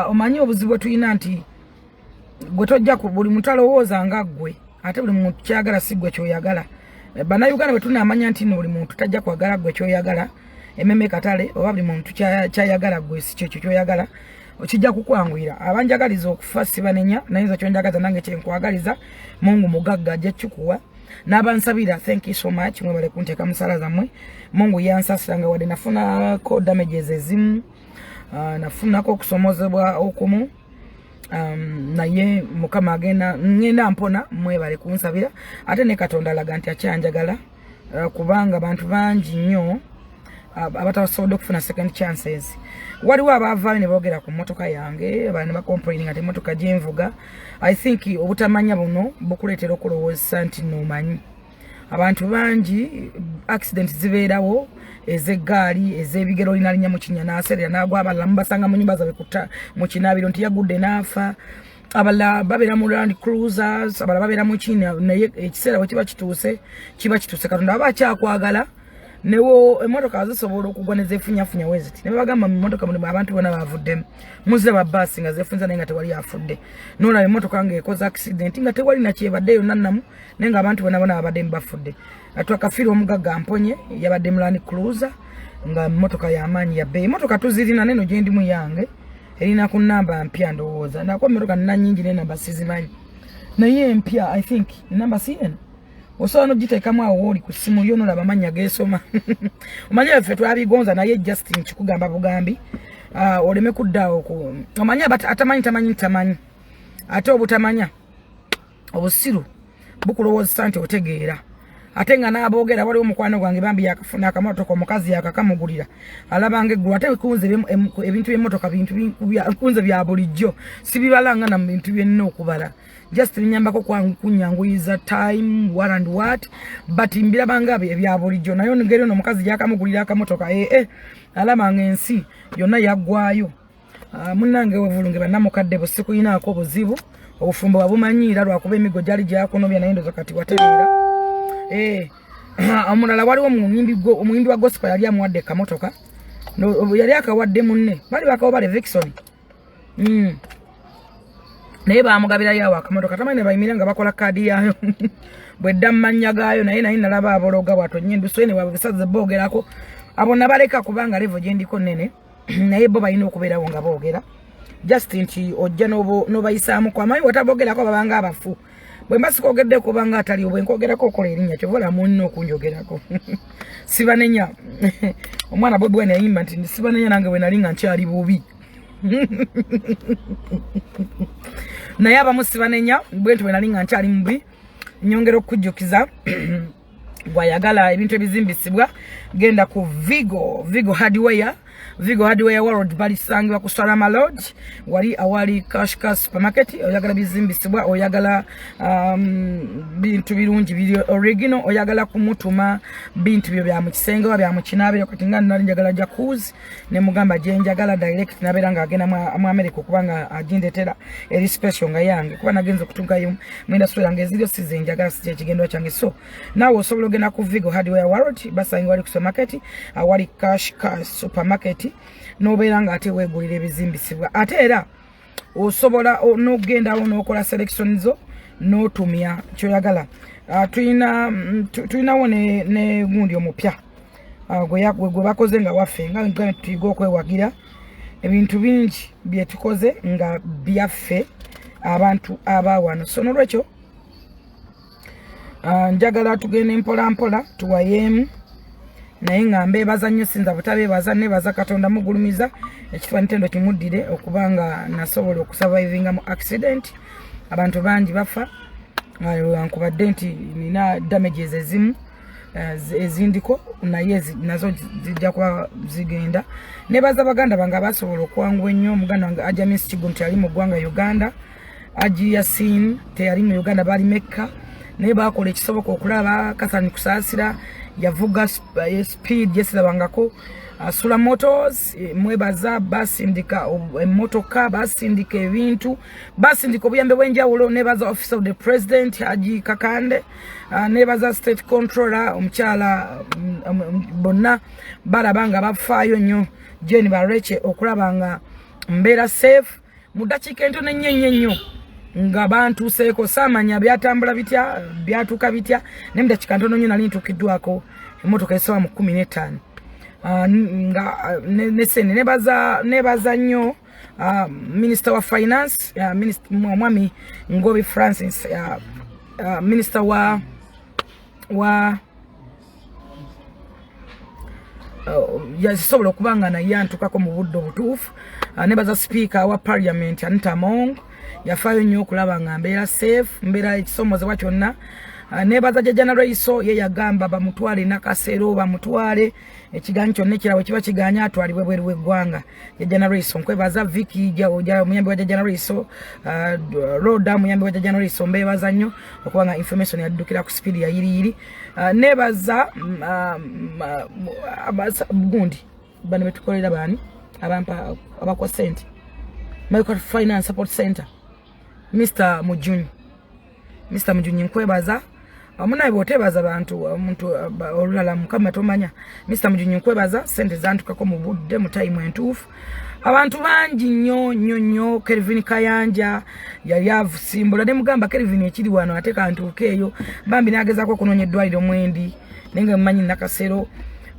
omanyi obuzibu tuyina nti gwe tojja ku buli muntu alowooza nga ggwe ate buli muntu kyagala si ggwe kyoyagala. Bannayuganda bwe tunaamanya nti buli muntu tajja kwagala ggwe kyoyagala ememe katale oba buli muntu kyayagala ggwe si kyekyo kyoyagala okijja kukwanguyira. Abanjagaliza okufa sibanenya nayinza kyonjagaza nange kyenkwagaliza Mungu mugagga ajja kikuwa. N'abansabira thank you so much mwebale kunteeka musala zammwe. Mungu yansasiranga wadde nafunako damages ezimu nafunako okusomozebwa okumu naye Mukama ngenda mpona mwebale kunsabira ate ne Katonda alaga nti akyanjagala kubanga abantu bangi nnyo abatasobola okufuna second chances. Waliwo abavaayo ne boogera ku mmotoka yange abala ne bacomplaining ati emmotoka gye nvuga. I think obutamanya buno bukuleetera okulowooza nti noomanyi. Abantu bangi accident zibeerawo ez'eggaali ez'ebigero linalinya mu kinnya n'aserera n'agwa abalala mubasanga mu nnyumba zaabwe mu kinaabiro nti yagudde n'afa. Abalala babeera mu Land Cruisers abalala babeera mu kina naye ekiseera bwe kiba kituuse Katonda aba akyakwagala newo emmotoka zisobola okugwa ne zeefunyafunya weziti ne bagamba mu mmotoka muno abantu bonna bavuddemu muzize babbaasi nga zeefunza naye nga tewali afudde n'olaba emmotoka ng'ekoze accident nga tewali nakyebadde yonna nnamu naye nga abantu bonna babaddemu bafudde. Twakafiira omugagga mponye yabadde mu Land Cruiser nga mmotoka y'amaanyi ya bbeeyi. Emmotoka tuzirina neno gye ndimu yange erina ku nnamba mpya ndowooza nakuba emmotoka nina nnyingi n'enamba sizimanyi naye empya I think ennamba si eno osobola n'ogiteekamu awo wooli ku ssimu yo n'olaba amannya geesoma. Omanyi ffe twabigonza naye Justin kikugamba bugambi oleme kuddaawo omanyi atamanyi ate obutamanya obusiru bukulowoozesa nti otegeera ate nga n'aboogera waliwo mukwano gwange bambi yakafuna akamotoka omukazi yakakamugulira alabanga eggulu ate kunze ebintu by'emmotoka kunze bya bulijjo sibibalanga na bintu byenna okubala just binyambako kunyanguyiza time what and what but mbirabanga bya bulijjo nayo ngeri ono omukazi yakamugulira akamotoka alabanga ensi yonna yaggwayo. Munnange wevulunge bannamukadde bwe sikuyinaako obuzibu obufumbo wabumanyiira lwakuba emigo gyali gyakonobya naye ndoza kati watereera. Omulala waliwo omuyimbi wa gospel yali amuwadde kamotoka yali akawadde munne bali bakawo bale Vixon naye bamugabirayo awo akamotoka tamanyi ne bayimira nga bakola kaadi yaayo bwedda mumanya gaayo naye nalaba abologa bwato nyenduso ne babisaze boogerako abo nabaleka kubanga levo gye ndiko nnene naye bo balina okubeerawo nga boogera just nti ojja n'obayisaamu kwamanyi wataboogerako babanga abafu bwe mbasikogedde kubanga atali bwe nkogerako okola erinnya kyovola munno okunjogerako sibanenya omwana Bobi Wine yayimba nti sibanenya nange bwe nali nga nkyali bubi naye abamu sibanenya bwe nti bwe nali nga nkyali mubi. Nyongera okujjukiza gwayagala ebintu ebizimbisibwa genda ku Vigo Hardware World balisangibwa ku Salama Lodge wali awali Kashka Supermarket. Oyagala bizimbisibwa oyagala bintu birungi biri original oyagala kumutuma bintu byo bya mu kisenge wa bya mu kinaabiro kati nga nali njagala jacuzzi ne mugamba je njagala direct nabeera nga agenda mu America kubanga ajindetera eri special nga yange kuba nagenze okutungayo mwenda swera ngeziryo size njagala sije kigendo kyange so nawe osobola ogenda ku Vigo Hardware World basangibwa wali ku supermarket awali Kashka Supermarket nobeera nga ate weegulira ebizimbisibwa ate era osobola n'ogendawo n'okola selection zo n'otumya kyoyagala. Tulinawo ne gundi omupya gwe bakoze nga waffe nga tuyiga okwewagira ebintu bingi bye tukoze nga byaffe abantu abawano so n'olwekyo njagala tugende mpola tuwayeemu naye nga mbeebaza nnyo sinza butabeebaza nebaza Katonda mugulumiza ekifaananyi tendo kimuddire okubanga nasobola okusurvivinga mu accident abantu bangi bafa nkubadde nti nina damages ezimu ezindiko naye nazo zijja kuba zigenda. Nebaza baganda bange abasobola okuwangula ennyo omuganda wange Ajamis Kigo nti ali mu ggwanga Uganda Aji Yasin teyali mu Uganda bali Mecca naye bakola ekisoboka okulaba Kathleen Kusaasira yavuga speed yesilabangako Sula Motors mwebaza basindika emotoka basindika ebintu basindika obuyambe bw'enjawulo nebaza Office of the President Haji Kakande nebaza State Controller omukyala bonna balabanga bafaayo nnyo Jane Bareche okulabanga mbeera safe mudakika entono ennyo nga bantu seeko samanya byatambula bitya byatuka bitya ne mudakika ntono nnyo nali ntukiddwako emotoka esawa mu 15 nga nesene nebaza nnyo Minister wa Finance Minister Mwami Ngobi Francis Minister wa yasobola okubanga naye antukako mu budde obutuufu nebaza Speaker wa Parliament Anita Among yafaayo nnyo okulaba nga mbeera safe mbeera ekisomozebwa kyonna nebaza General Iso ye yagamba bamutwale nakasero bamutwale ekiganyo kyonna ekirawe kiba kiganya atwalibwe bweru w'eggwanga General Iso nkwebaza Vicky ja muyambi wa General Iso Roda muyambi wa General Iso mbebaza nnyo okubanga information yaddukira ku speed ya yiri nebaza gundi bano betukolera bani abampa abakwa sente Micro Finance Support Center Mr. Mujunyi nkwebaza munaye botebaza abantu omuntu olulala mukama tomanya Mr. Mujunyi nkwebaza sente zantukako mu budde mu time entuufu abantu bangi nnyo Kelvin Kayanja yali avusimbula ne mugamba Kelvin ekiri wano ate kantuuke eyo bambi nagezaako okunoonya eddwaliro mwendi nenga mmanyi nakasero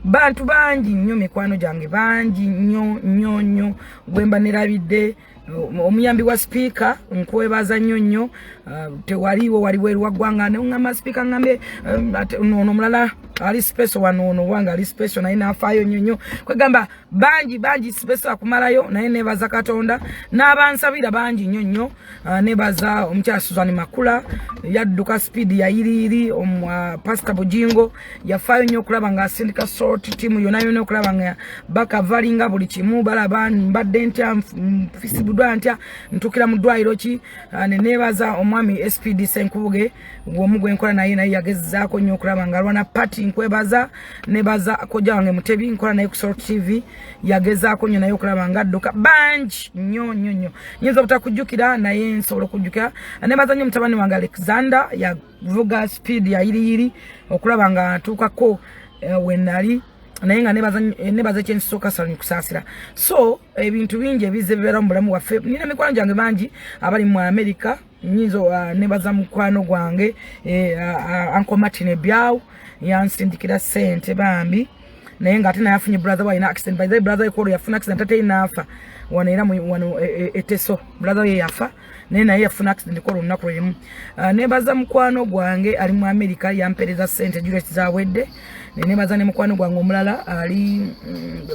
bantu bangi nnyo mikwano gyange bangi nnyo bwemba nerabidde omuyambi wa Speaker nkwebaza nnyo tewaliwo waliwo eri waggwanga ngamba Speaker ngambe ono mulala ali special wano wanga ali special naye nafaayo nnyo kwegamba bangi special akumalayo naye nebaza Katonda n'abansabira bangi nnyo nebaza omukyala Suzanne Makula yadduka speed ya yiri Pastor Bujingo yafaayo nnyo okulaba nga asindika sort team yona okulaba nga bakavalinga buli kimu balaba mbadde ntya fisibudwa ntya ntukira mu ddwaliro ki nebaza omwami SPD Senkubuge gw'omugwe enkola naye yagezaako nnyo okulaba nga alwana party nkwebaza nebaza kojja wange Mutebi nkola naye ku Sort TV yagezaako nnyo naye okulaba nga adduka bangi nnyo nyinza obutakujjukira naye nsobola okujjukira nebaza nnyo mutabani wange Alexander yavuga speed ya yiri okulaba nga atuukako wenali naye nga nebaza ekyensoka salonyi kusaasira so ebintu bingi ebize bibeera mu bulamu waffe nina mikwano gyange bangi abali mu America nyinzo nebaza mukwano gwange Uncle Martin Ebyaw yansindikira sente bambi naye nga ate naye afunye brother wa ina accident by the brother ekolo yafuna accident ate inaafa wano wano eteso brother ye yafa naye yafuna accident ekolo lunaku lwemu nebaza mukwano gwange ali mu America yampereza sente Juliet zawedde nebaza ne mukwano gwange omulala ali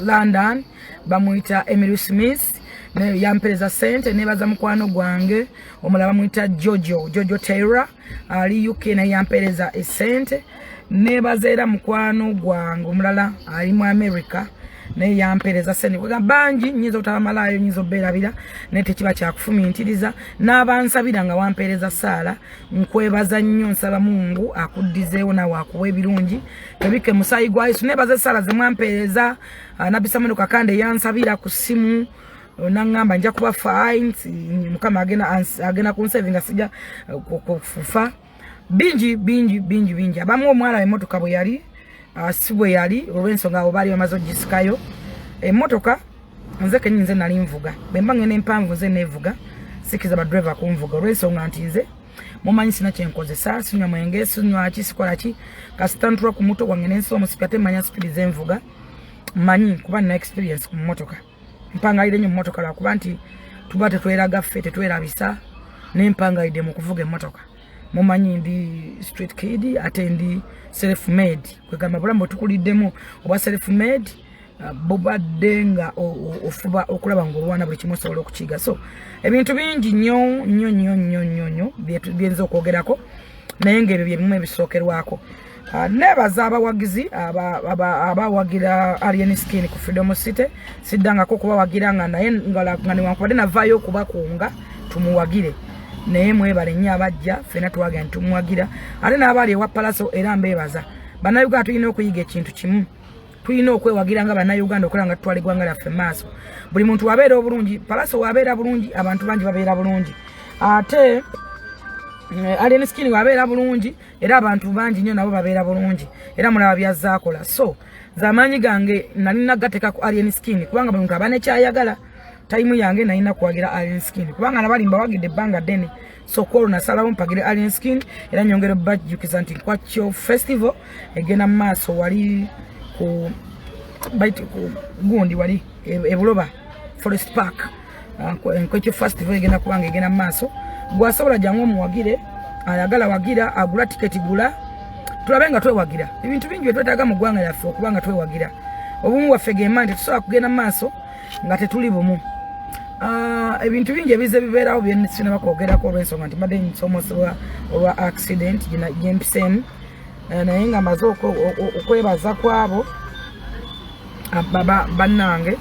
London bamuyita Emily Smith ne yampereza sente nebaza mukwano gwange omulala bamuyita Jojo Taylor ali UK na yampereza esente nebaza era mukwano gwange omulala ali mu America naye yampereza sente kwega bangi nyinza otabamalayo nyinza oberabira naye tekiba kyakufumintiriza n'abansabira nga wampereza saala nkwebaza nnyo nsaba Mungu akuddizeewo nawe akuwa ebirungi tebike musayi gwa Yesu nebaza saala ze mwampereza Nabisamano Kakande yansabira ku simu nangamba nja kuba fines mukama agenda kunsevinga sija kufa bingi abamu omwala emotoka bwe yali sibwe yali olw'ensonga abo baali bamaze ogisikayo emotoka nze kenyinze nali nvuga bemba ngene empanvu nze nevuga sikiza ba driver kunvuga olw'ensonga nti nze mumanyi sina kyenkozesa sinywa mwenge sinywa kisikola ki kasitantula ku muto gwange nensomo sipate manya speed zenvuga manyi kuba na experience ku motoka mpangaire nnyo motoka la kuba nti tuba tetweraga ffe tetwerabisa nempangayide mu kuvuga emotoka mumanyi ndi street kid ate ndi self made kwegamba bulambo tukuliddemu oba self made bobadenga ofuba okulaba ngolwana buli kimu osobola okukiga so ebintu bingi nnyo byenza okwogerako naye ng'ebyo byebimu ebisookerwako nebaza abawagizi abawagira Alien Skin ku Freedom City siddangako kubawagira nga naye nga newankubadde navaayo okubakunga tumuwagire naye mwebale nnyo abajja ffena tuwagira ntumuwagira ate n'abaali ewa Palaso era mbeebaza bannayuganda tulina okuyiga ekintu kimu tulina okwewagira nga bannayuganda okola nga tutwala eggwanga lyaffe maaso buli muntu wabeera obulungi Palaso wabeera bulungi abantu bangi babeera bulungi ate Alien Skin wabeera bulungi era abantu bangi nnyo nabo babeera bulungi era mulaba byazaakola so zamaanyi gange nali nagateeka ku Alien Skin kubanga buli muntu aba nekyayagala time yange naina kuwagira alien skin kubanga nabalimba wagide banga deni so call na salamu mpagire alien skin era nyongero badge yukizanti kwacho festival egena maso wali ku bite ku gundi wali ebuloba forest park kwacho festival egena kubanga egena maso gwasobola jango muwagire ayagala wagira agula ticket gula tulabenga twewagira ebintu bingi twetaga mu gwanga yaffe kubanga twewagira obumu waffe gemande tusobola kugenda maso nga tetuli bumu ebintu bingi ebize bibeerawo byennisina bakwogerako olw'ensonga nti mbadde nsomosewa olwa accident gyempisemu naye nga maze okwebaza kwabo bannange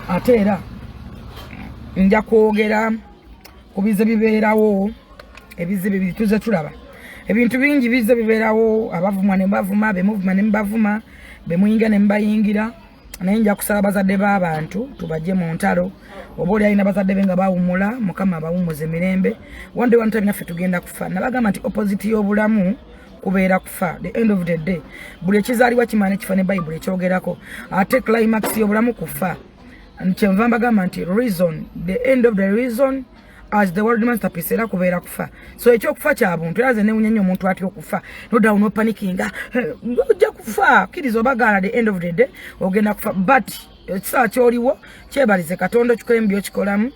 ate era nja kwogera ku bize bibeerawo ebizibu bibiri tuze tulaba ebintu bingi bize bibeerawo abavuma ne bavuma bemuvuma ne mbavuma bemuyingira ne mbayingira naye nja kusaba bazadde b'abantu tubajje mu ntalo oba oli alina bazadde be nga bawumula mukama abawumuze mirembe one day one time naffe tugenda kufa nabagamba nti opposite y'obulamu kubeera kufa the end of the day buli ekizaalibwa kimaana kifa ne bayibuli ekyogerako ate climax y'obulamu kufa kyenva mbagamba nti reason the end of the reason as the world masterpiece era kubeera kufa so ekyokufa kya buntu era ze newunyanya omuntu atya okufa no down no panickinga ojja kufa kiriza obagala the end of the day ogenda kufa but ekisaa kyoliwo kyebalize katonda okikola byo kikolamu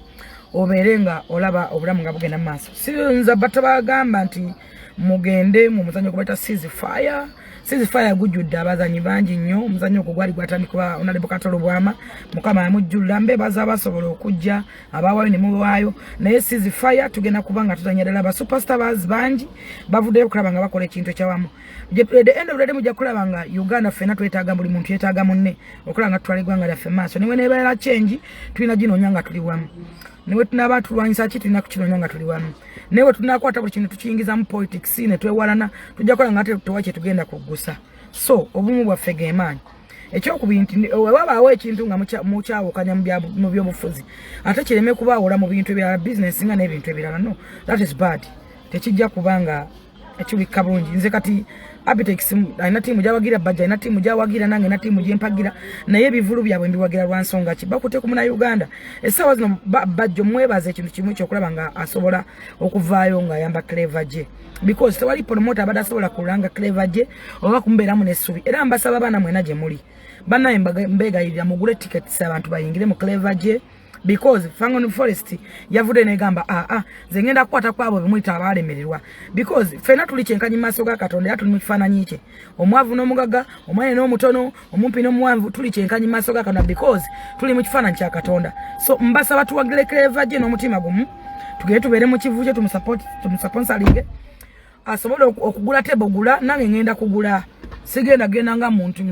obeere nga olaba obulamu nga bugenda mu maaso sinza batabagamba nti mugende mu muzanyo kubaita Ceasefire gujjudde abazanyi bangi nnyo omuzanyo ogwo gwali gwatandikibwa Honorable Katolo Bwama mukama yamujjulira mbebaza abasobola okujja abawaayo ne mubawaayo naye Ceasefire tugenda kubanga tuzanya ddala ba superstars bangi bavuddeyo okulaba nga bakola ekintu ekyawamu the end of the day mujja kulaba nga Uganda ffenna twetaaga buli muntu yeetaaga munne okulaba nga tutwala eggwanga lyaffe maaso niwe neebeera change tulina ginoonya nga tuli wamu niwe tunaba tulwanyisa ki tulina kukinoonya nga tuli wamu newe tunakwata buli kintu tukiyingiza mu politics ne twewalana tujja kola nga tewa kye tugenda kuggusa so obumu bwaffe gemaanyi ekyokubinti wabaawo ekintu nga mukyawukanya mu byobufuzi ate kireme kubaawula mu bintu ebirala business nga n'ebintu ebirala no that is bad tekijja kubanga ekibikka bulungi nze kati Abitex alina tiimu gyawagira bajja alina tiimu gyawagira nange na tiimu gyempagira naye ebivulu byabwe mbiwagira lwa nsonga ki bakute ku muna Uganda essaawa zino bajjo mwebaza ekintu kimu ekyokulaba nga asobola okuvaayo ng'ayamba Clever gye because tewali promoter abadde asobola kulanga Clever gye oba kumbeeramu n'essubi era mbasaba baana mwena gye muli bannaye mbeegayirira mugule tickets abantu bayingire mu Clever gye because Fangon Forest yavude negamba ze ngenda kukwata kwabo bimuyita abalemererwa because fena tuli kyenkanyi maaso ga Katonda era tuli mu kifaananyi kye omwavu n'omugaga omwana n'omutono omumpi n'omuwanvu tuli kyenkanyi maaso ga Katonda because tuli mu kifaananyi kya Katonda so mbasaba tuwagire Clever gye n'omutima gumu tugende tubeere mu kivu kye tumusponsoringe asobole okugula tebo gula nange ngenda kugula sigenda genda nga muntu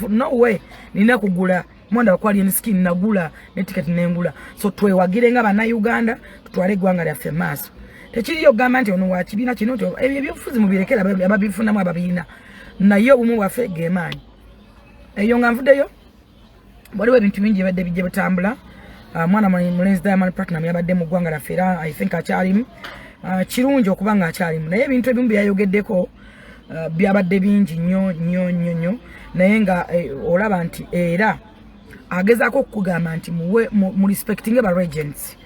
no way nina kugula mwanda wakwali en skin nagula ne ticket nengula so twewagire nga bana Uganda tutwale gwanga lya famous tekiriyo gamba nti ono wa kibina kino to ebyofuzi mubirekera ababifunamu ababina naye obumu bwaffe gemaanyi eyo nga nvudeyo waliwo ebintu bingi ebadde bijje butambula mwana mulenzi Diamond Platinum yabadde mu gwanga lyaffe era I think akyalimu kirungi okubanga akyalimu naye ebintu ebimu byayogeddeko byabadde bingi nnyo naye nga olaba nti era agezaako okugamba nti mu respecting aba regents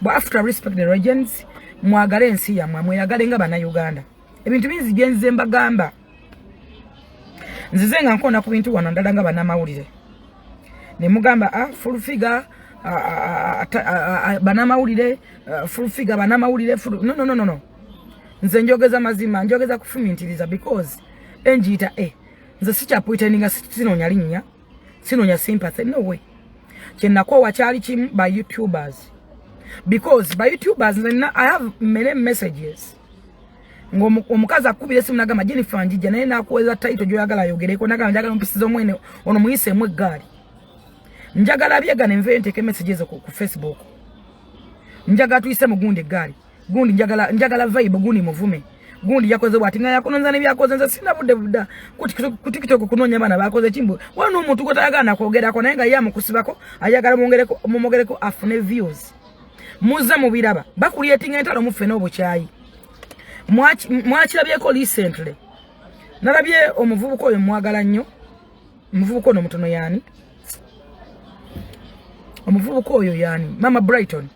but after respect the regents mwagale ensi yammwe mweyagale nga bana Uganda ebintu bingi byenze mbagamba nzize nga nkona ku bintu wano ndala nga Banamawulire ne mugamba full figure Banamawulire full figure Banamawulire no nze njogeza mazima njogeza kufumintiriza because enjita nze sikyapwiteninga sinonya linnya sinonya sympathy no way kyenako wakyali kimu by YouTubers because by YouTubers I have many messages omukazi akubira simu nagamba Jennifer njija naye nakuweza title gyoyagala yogereko nagamba njagala mpisiza omwene ono muyise mu eggaali njagala byegane nve nteke messages ku Facebook njagala tuyise mu gundi eggaali gundi njagala vibe gundi muvume gundi yakoze bwati nga yakononza ne byakoze nze sina budde budda ku TikTok kunonya bana bakoze kimbo wano omuntu kotayagana kwogerako naye nga yamukusibako ayagala mumogereko afune views muza mubiraba bakulietinga entalo mufe n'obukyayi mwakirabyeko recently nalabye omuvubuka oyo mwagala nnyo omuvubuka ono mutono yani omuvubuka oyo yani Mama Brighton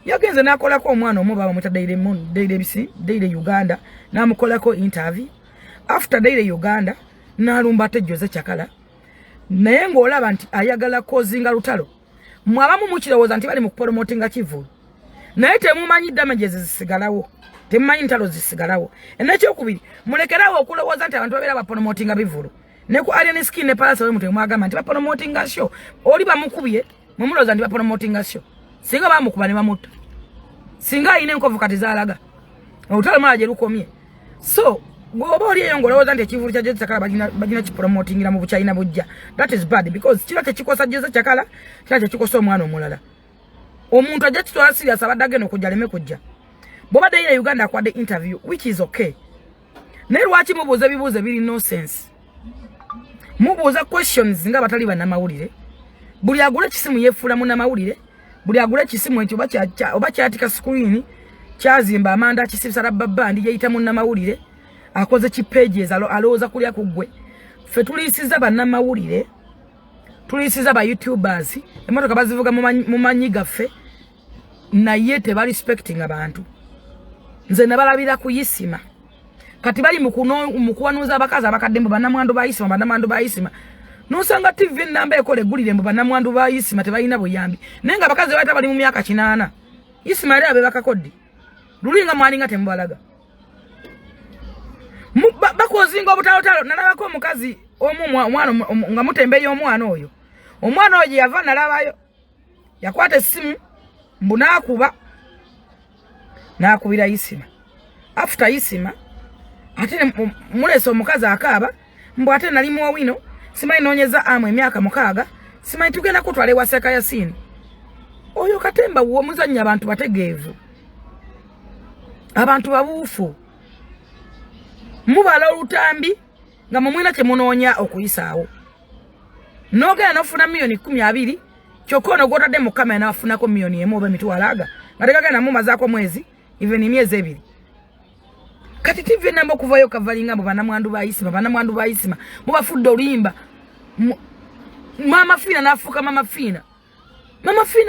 yagenze nakolako omwana omubaba muta Daily Uganda namukolako interview after Daily Uganda nalumba tejjoze Kyakala naye ng'olaba nti ayagala kozinga lutalo mwabamu mukirowooza nti bali mu promotinga Kivulu naye temumanyi damages zisigalawo temumanyi ntalo zisigalawo enekyokubiri mulekerawo okulowooza nti abantu babeera bapromotinga Bivulu ne ku Alien Skin ne Palace we mutu mwagamba nti bapromotinga show oli bamukubye mumulooza nti bapromotinga show singa bamukuba ne bamutta singa ine nkovu kati zaalaga olutalo malaje lukomye so goba oli eyo ngolowooza nti Ekivulu kya Jose Kyakala bagina kipromotingira mu bukyalina bujja that is bad because kira tekikosa Jose Kyakala kira tekikosa omwana omulala omuntu ajja kitwala serious abadde agenda okujja leme kujja bobadde ine Uganda akwadde interview which is okay naye lwaki mubuuza ebibuuzo biri nonsense mubuuza questions nga batali bannamawulire buli agula ekisimu yeefuula munnamawulire buli agula ekisimu ekyo oba kyatika screen kyazimba amanda akisibisa rabba bandi yeyita munnamawulire akoze kipages alowooza kulya ku ggwe ffe tuliisiza bannamawulire tuliisiza ba YouTubers emmotoka bazivuga mu manyi gaffe naye tebarespecting abantu nze nabalabira kuyisima kati bali mu kuwanuuza abakazi abakadde mu bannamwandu bayisima nosanga TV namba ekole gulire mu bannamwandu bayisima tebalina buyambi naye nga abakazi bayita bali mu myaka 8 isima yali abe bakakoddi lulinga mwalinga temubalaga bakozinga obutalo nalabako omukazi omwana nga mutemberi omwana oyo yava nalabayo yakwata essimu mbu nakubira isima after isima ate mulese omukazi akaaba mbu ate nali muwino simanyi noonyeza amu emyaka 6 simanyi tugenda kutwala ewaseka Yasini oyo katemba w'omuzannya abantu bategeevu abantu babuufu mubala olutambi nga mumwina kyemunoonya okuyisaawo nogenda nofuna milioni 12 kyokka ono gwotadde mu kamera nafunako milioni 1 oba emitwalo aga nga tegagenda mumazaako mwezi even emyezi 2 kati TV namba okuvayo kavalinga mu bannamwandu bayisima mubafudde oluyimba mama Fina nafuuka mama Fina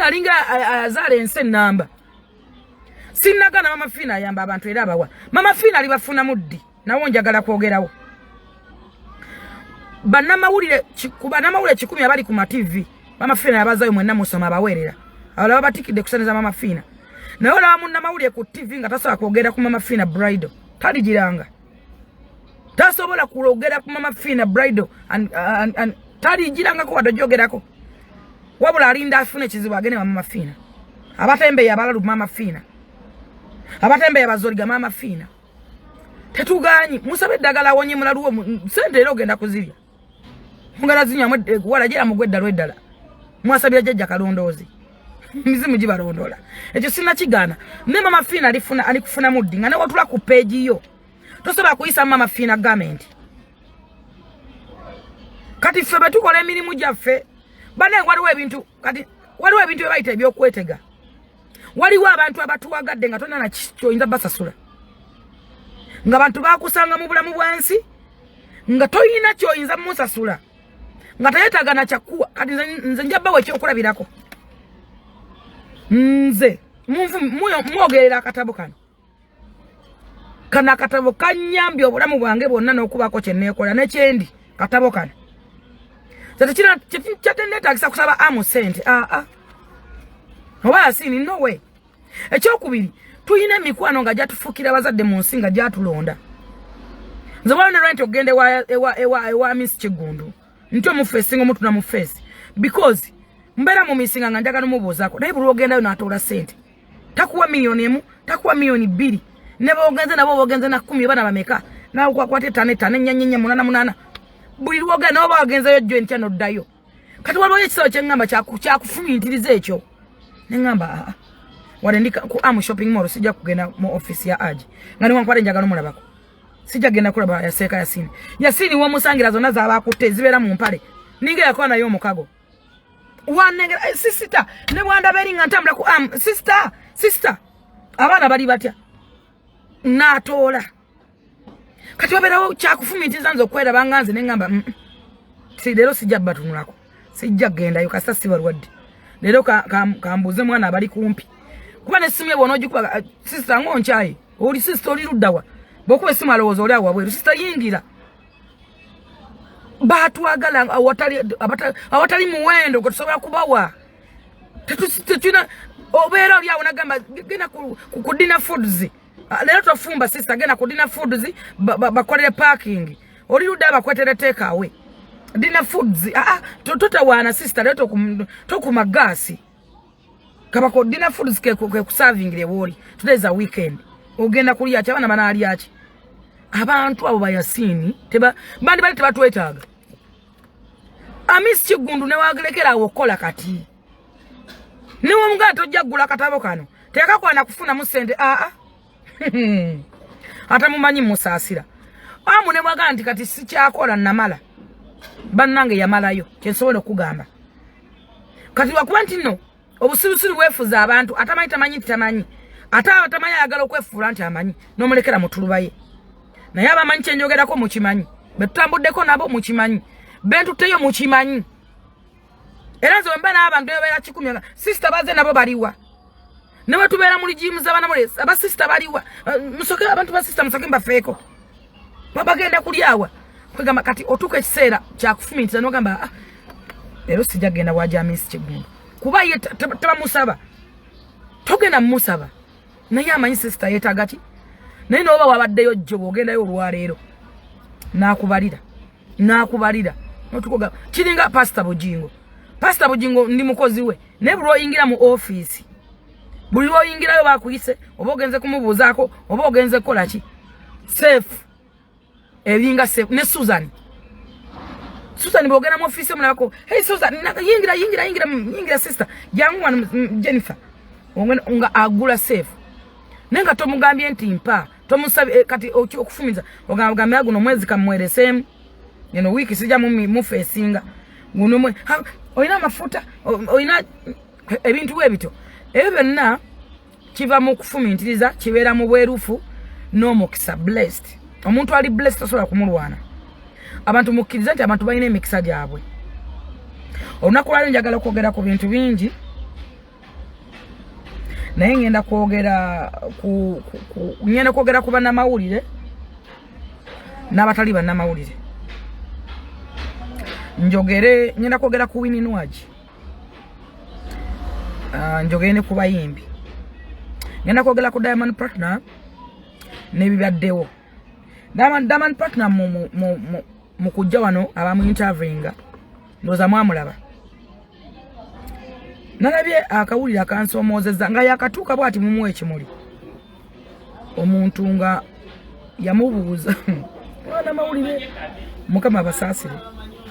alinga azaala ensi namba sinnagana mama Fina ayamba abantu era abawa mama Fina alibafuna muddi nawo njagala kwogerawo bannamawulire 10 abali ku TV mama Fina yabazayo mwenna musoma abaweerera abalaba batikidde kusaniza mama Fina naye olaba munnamawulire ku TV nga tasobola kwogera ku mama Fina bridal taligiranga tasobola kwogera ku mama Fina bridal taligiranga ko badojogerako wabula alinda afune kizibu agene mama Fina abatembe yabalalu mama Fina abatembe yabazoliga mama Fina tetuganyi musabe ddagala wonye mulaluwo sente era ogenda kuzirya mungala zinya wala jera mugwedda lweddala mwasabira jjajja kalondoozi mizimu gibalondola ekyo sina kigana ne mama Fina alikufuna muddi nga ne watula ku page yo tosobola kuyisa mama Fina government kati ffe betukola emirimu gyaffe bane waliwo ebintu ebayita ebyokwetega waliwo abantu abatuwagadde nga tonna nakyoyinza basasula nga bantu bakusanga mu bulamu bwansi nga toyina kyoyinza musasula nga tayetaga na kyakuwa kati nze njabbawo ekyokulabirako nze mwogerera akatabo kano akatabo kanyambye obulamu bwange bwonna n'okubako kyenneekola nekyendi katabo kano kyatendetagisa kusaba amu sente oba Yasini no way ekyokubiri tuyina emikwano nga gyatufukira abazadde mu nsi nga gyatulonda nze bwana rent ogende ewa Miss Kigundu nti omufeesinga omutuna mu face because mbeera mu misinga nga njagala mubuuzaako naye buli ogendayo n'atoola sente takuwa milioni 1 takuwa milioni 2 ne bogenze nabo bogenze na 10 bana bameka nawe kwakwate 5 8 buli lwogenda oba wagenzeyo joint channel ddayo kati waliwo ekisawo kyeŋŋamba kyakufumiitiriza ekyo ne ŋŋamba wale ndika ku Amu shopping mall sijja kugenda mu office ya Aji nga niwankwale njagala omulabako sijja genda kulaba Yaseka Yasini w'omusangira zonna z'abakutte zibeera mu mpale ninga yakola nayo omukago wanengera sister ne bwanda beringa ntambula ku Amu sister abaana bali batya natoola kati wabeerawo kyakufumiitiriza nze okwera banganze ne ŋŋamba si leero sijja batunulako sijja gendayo kasita si balwadde lero kambuze mwana abali kumpi kuba ne simu yebo nojikuba sister ngonchayi oli sister oli luddawa bokuba simu alowozo oli awabwe sister yingira batwagala awatali muwendo kutusobola kubawa tetuna obera oli awona gamba gena ku dinner foods lero tofumba sister gena ku dinner foods bakolere parking oli ludda bakwetere take away dinner foods tutawana sister lero tokuma gasi kabako dinner foods ke ku serving le woli today is a weekend ogenda kuli acha bana bana ali achi abantu abo bayasini teba bandi bali tebatwetaga amisi kigundu ne wagelekera wokola kati niwo mga tojagula katabo kano teka kwana kufuna musende ata mumanyi musasira amu ne bwaga nti kati si kyakola namala bannange yamalayo kyensobola okugamba kati wakuba nti no obusirusiru bwefuza abantu atamanyi tamanyi atamanyi ayagala okwefuula nti amanyi n'omulekera mutulubaye naye abamanyi kyenjogerako mukimanyi betutambuddeko nabo mukimanyi bentuteyo mukimanyi era nze wemba n'abantu bebeera 10 sister baze nabo baliwa ne batubeera muli jimu z'Abanamawulire aba sister baliwa musoke abantu ba sister musoke mbafeeko babagenda kulyawa kwegamba kati otuka ekiseera kyakufumintira n'ogamba ero sijja genda waja Miss Kigundu kuba ye tebamusaba togenda musaba naye amanyi sister yeetaga ki naye n'oba wabaddeyo jjo bw'ogendayo olwaleero n'akubalira notukoga kiringa Pastor Bujingo ndi mukozi we naye buli oyingira mu office buli oyingirayo bakuyise oba ogenze kumubuuzaako oba ogenze kukola ki safe ebinga safe ne Susan bw'ogenda mu office mulabako hey Susan yingira sister jangu wana Jennifer nga agula safe nenga tomugambye nti mpa tomusabe kati okufumiza ogamba yaguno mwezi kamweresemu yeno wiki sija mu facinga guno mwe oyina mafuta oyina ebintu ebito ebyenna kiva mu kufumintiriza kibeera mu bwerufu n'omukisa blessed omuntu ali blessed asobola kumulwana abantu mukkiriza nti abantu balina emikisa gyabwe olunaku lwali njagala kwogera ku bintu bingi naye ngenda kwogera ku bannamawulire n'abatali bannamawulire ngenda kwogera ku Winnie Nwagi njogere ne ku bayimbi ngenda kwogera ku Diamond Platnumz n'ebibaddewo Diamond Platnumz mu kujja wano abamu interviewinga ndoza mwamulaba nalabye akawulire akansomoozezza nga yakatuuka bwati mumuwa ekimuli omuntu nga yamubuuza bannamawulire mukama basaasire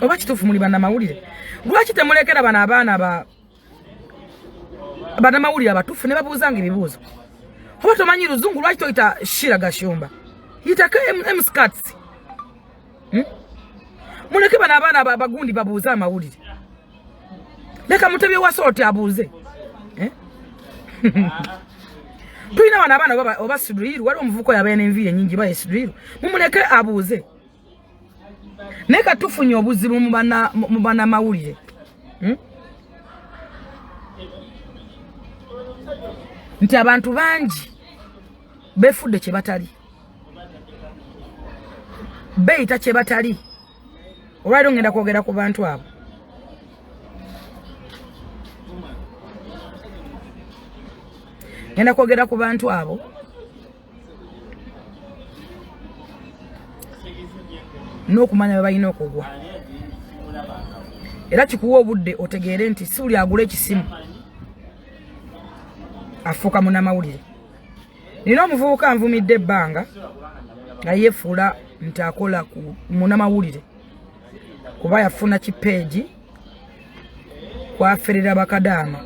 oba kituufu muli bannamawulire lwaki temulekera bano abaana bannamawulire abatuufu ne babuuzanga ebibuuzo oba tomanyi luzungu lwaki toyita Shira Gashumba yitako mskats muleke bano abaana bagundi babuuze amawulire leka mutebye wasooti abuuze tulina bano abaana oba Siduriru wali omuvuko yabaye n'enviiri nyingi baye Siduriru mumuleke abuuze naye katufunye obuzibu mu bannamawulire nti abantu bangi befudde kye batali beeyita kye batali olwaliro ngenda kwogera ku bantu abo ngenda kwogera ku bantu abo n'okumanya bwe balina okugwa era kikuwa obudde otegeere nti si buli agula ekisimu afuuka munnamawulire nina omuvubuka anvumidde ebbanga nga yeefuula nti akola ku munnamawulire kuba yafuna kipeegi kwaferera bakadaama